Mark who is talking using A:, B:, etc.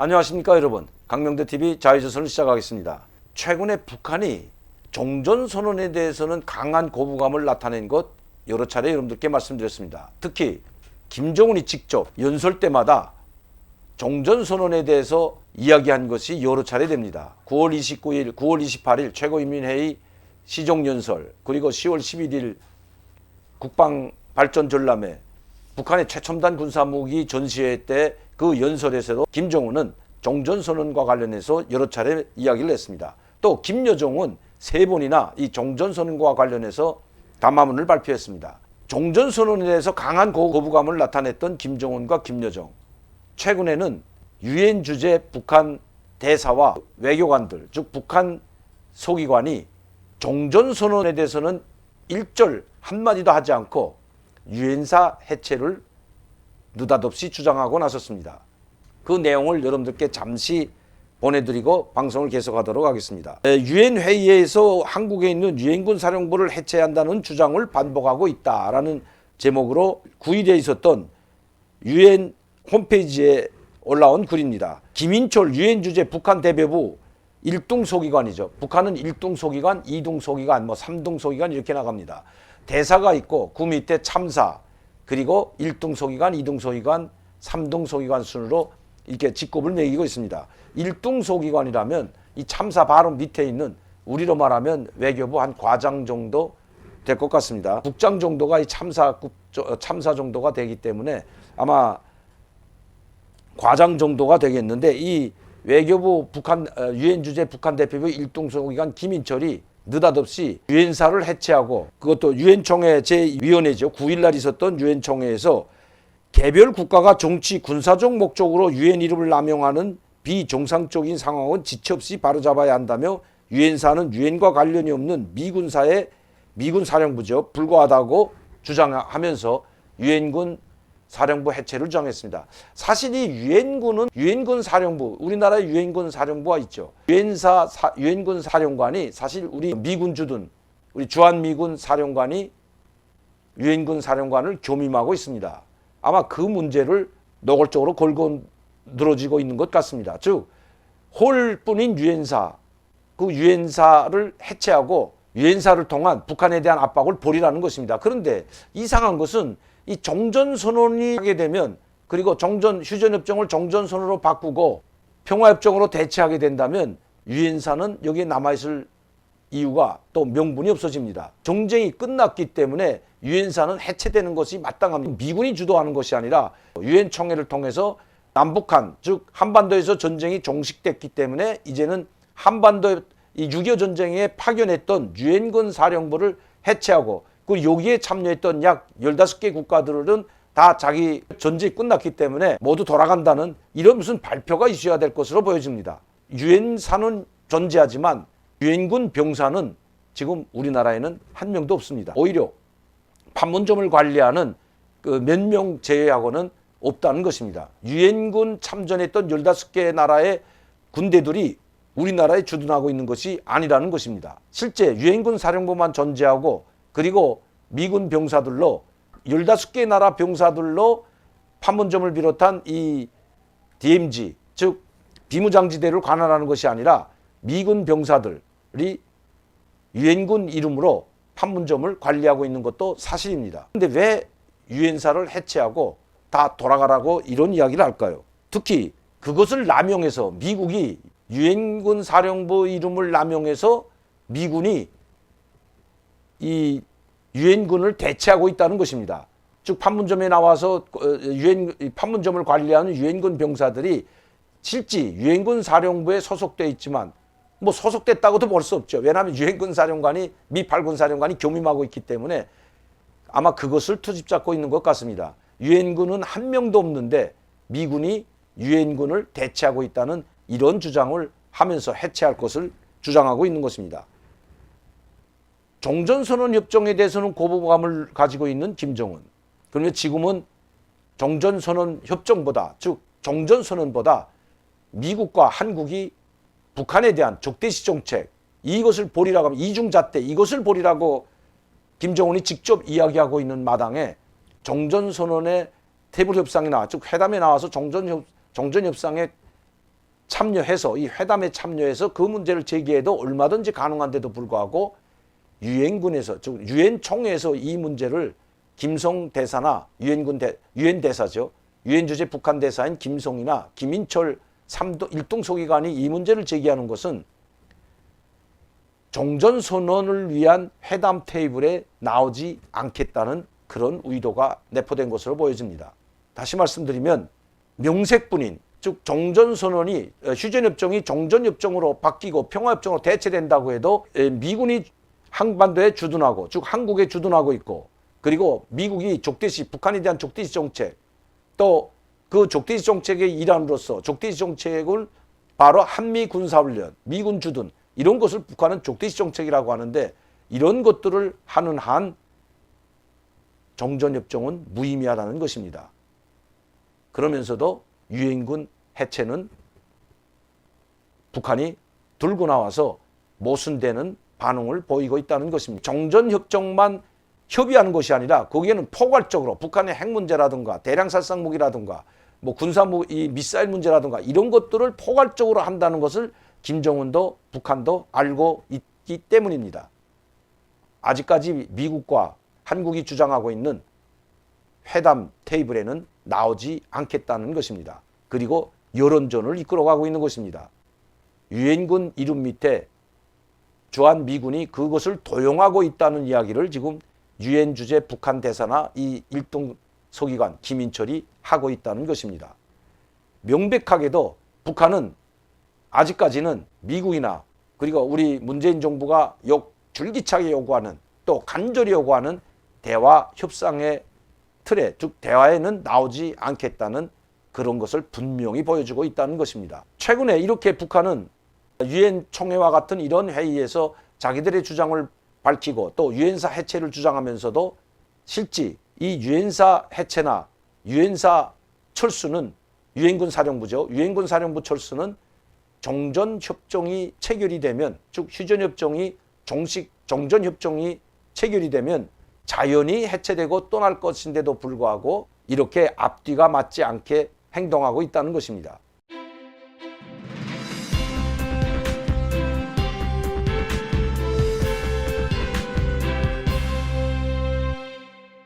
A: 안녕하십니까 여러분, 강명대TV 자유조선을 시작하겠습니다. 최근에 북한이 종전선언에 대해서는 강한 거부감을 나타낸 것 여러 차례 여러분들께 말씀드렸습니다. 특히 김정은이 직접 연설 때마다 종전선언에 대해서 이야기한 것이 여러 차례 됩니다. 9월 29일, 9월 28일 최고인민회의 시종연설, 그리고 10월 11일 국방발전전람회, 북한의 최첨단 군사무기 전시회 때 그 연설에서도 김정은은 종전선언과 관련해서 여러 차례 이야기를 했습니다. 또 김여정은 3번이나 이 종전선언과 관련해서 담화문을 발표했습니다. 종전선언에 대해서 강한 거부감을 나타냈던 김정은과 김여정, 최근에는 유엔 주재 북한 대사와 외교관들, 즉 북한 소기관이 종전선언에 대해서는 일절 한마디도 하지 않고 유엔사 해체를 느닷없이 주장하고 나섰습니다. 그 내용을 여러분들께 잠시 보내드리고 방송을 계속하도록 하겠습니다. 유엔 회의에서 한국에 있는 유엔군 사령부를 해체한다는 주장을 반복하고 있다라는 제목으로 9일에 있었던 유엔 홈페이지에 올라온 글입니다. 김인철 유엔 주재 북한 대표부 1등 소기관이죠. 북한은 1등 소기관, 2등 소기관, 3등 소기관 이렇게 나갑니다. 대사가 있고 그 밑에 참사, 그리고 1등 소기관, 2등 소기관, 3등 소기관 순으로 이렇게 직급을 매기고 있습니다. 1등 소기관이라면 이 참사 바로 밑에 있는 우리로 말하면 외교부 한 과장 정도 될 것 같습니다. 국장 정도가 이 참사 정도가 되기 때문에 아마 과장 정도가 되겠는데, 이 외교부 북한 유엔 주재 북한 대표부 1등 소기관 김인철이 느닷없이 유엔사를 해체하고, 그것도 유엔총회 제2위원회죠. 9일날 있었던 유엔총회에서 개별 국가가 정치 군사적 목적으로 유엔 이름을 남용하는 비정상적인 상황은 지체 없이 바로잡아야 한다며 유엔사는 유엔과 관련이 없는 미군 사령부죠. 불과하다고 주장하면서 유엔군 사령부 해체를 주장했습니다. 사실 이 유엔군 사령부, 우리나라의 유엔군 사령부가 있죠. 유엔군 사령관이 사실 우리 미군 주둔, 우리 주한미군 사령관이 유엔군 사령관을 겸임하고 있습니다. 아마 그 문제를 노골적으로 걸고 늘어지고 있는 것 같습니다. 즉, 홀뿐인 유엔사, 그 유엔사를 해체하고 유엔사를 통한 북한에 대한 압박을 벌이라는 것입니다. 그런데 이상한 것은 이 종전선언이 하게 되면, 그리고 휴전협정을 종전선언으로 바꾸고 평화협정으로 대체하게 된다면 유엔사는 여기에 남아있을 이유가 또 명분이 없어집니다. 정쟁이 끝났기 때문에 유엔사는 해체되는 것이 마땅합니다. 미군이 주도하는 것이 아니라 유엔 총회를 통해서 남북한, 즉 한반도에서 전쟁이 종식됐기 때문에 이제는 한반도 이 6.25 전쟁에 파견했던 유엔군 사령부를 해체하고, 그 여기에 참여했던 약 15개 국가들은 다 자기 전쟁이 끝났기 때문에 모두 돌아간다는 이런 무슨 발표가 있어야 될 것으로 보여집니다. 유엔사는 존재하지만 유엔군 병사는 지금 우리나라에는 한 명도 없습니다. 오히려 판문점을 관리하는 그 몇 명 제외하고는 없다는 것입니다. 유엔군 참전했던 15개 나라의 군대들이 우리나라에 주둔하고 있는 것이 아니라는 것입니다. 실제 유엔군 사령부만 존재하고, 그리고 미군 병사들로 15개 나라 병사들로 판문점을 비롯한 이 DMZ, 즉 비무장지대를 관할하는 것이 아니라 미군 병사들이 유엔군 이름으로 판문점을 관리하고 있는 것도 사실입니다. 그런데 왜 유엔사를 해체하고 다 돌아가라고 이런 이야기를 할까요? 특히 그것을 남용해서 미국이 유엔군 사령부 이름을 남용해서 미군이 이 유엔군을 대체하고 있다는 것입니다. 즉 판문점에 나와서 판문점을 관리하는 유엔군 병사들이 실제 유엔군 사령부에 소속되어 있지만 소속됐다고도 볼 수 없죠. 왜냐하면 유엔군 사령관이 미 8군 사령관이 겸임하고 있기 때문에 아마 그것을 투집 잡고 있는 것 같습니다. 유엔군은 한 명도 없는데 미군이 유엔군을 대체하고 있다는 이런 주장을 하면서 해체할 것을 주장하고 있는 것입니다. 종전선언 협정에 대해서는 거부감을 가지고 있는 김정은. 그러면 지금은 종전선언 협정보다, 즉 종전선언보다 미국과 한국이 북한에 대한 적대시 정책, 이것을 벌이라고 하면 이중잣대, 이것을 벌이라고 김정은이 직접 이야기하고 있는 마당에 종전선언의 테이블 협상이나 즉 회담에 나와서 종전협상에 참여해서 이 회담에 참여해서 그 문제를 제기해도 얼마든지 가능한데도 불구하고 유엔군에서 즉 유엔 총회에서 이 문제를 김성 대사나 유엔 대사죠. 유엔 주재 북한 대사인 김성이나 김인철 1등 소기관이 이 문제를 제기하는 것은 종전선언을 위한 회담 테이블에 나오지 않겠다는 그런 의도가 내포된 것으로 보여집니다. 다시 말씀드리면 명색뿐인 즉 종전선언이 휴전협정이 종전협정으로 바뀌고 평화협정으로 대체된다고 해도 미군이 한반도에 주둔하고 즉 한국에 주둔하고 있고 그리고 미국이 족대시 북한에 대한 족대시 정책 또 그 족대시 정책의 일환으로서 족대시 정책을 바로 한미 군사훈련, 미군 주둔 이런 것을 북한은 족대시 정책이라고 하는데 이런 것들을 하는 한 종전협정은 무의미하다는 것입니다. 그러면서도 유엔군 해체는 북한이 들고 나와서 모순되는 반응을 보이고 있다는 것입니다. 종전협정만 협의하는 것이 아니라 거기에는 포괄적으로 북한의 핵 문제라든가 대량 살상 무기라든가 뭐 군사무기 미사일 문제라든가 이런 것들을 포괄적으로 한다는 것을 김정은도 북한도 알고 있기 때문입니다. 아직까지 미국과 한국이 주장하고 있는 회담 테이블에는 나오지 않겠다는 것입니다. 그리고 여론전을 이끌어가고 있는 것입니다. 유엔군 이름 밑에 주한미군이 그것을 도용하고 있다는 이야기를 지금 유엔 주재 북한 대사나 이 1등 소기관 김인철이 하고 있다는 것입니다. 명백하게도 북한은 아직까지는 미국이나 그리고 우리 문재인 정부가 줄기차게 요구하는 또 간절히 요구하는 대화 협상의 틀에 즉 대화에는 나오지 않겠다는 그런 것을 분명히 보여주고 있다는 것입니다. 최근에 이렇게 북한은 유엔 총회와 같은 이런 회의에서 자기들의 주장을 밝히고 또 유엔사 해체를 주장하면서도 실제 이 유엔사 해체나 유엔사 철수는 유엔군 사령부죠. 유엔군 사령부 철수는 종전협정이 체결이 되면 즉 휴전협정이 종전협정이 체결이 되면 자연히 해체되고 떠날 것인데도 불구하고 이렇게 앞뒤가 맞지 않게 행동하고 있다는 것입니다.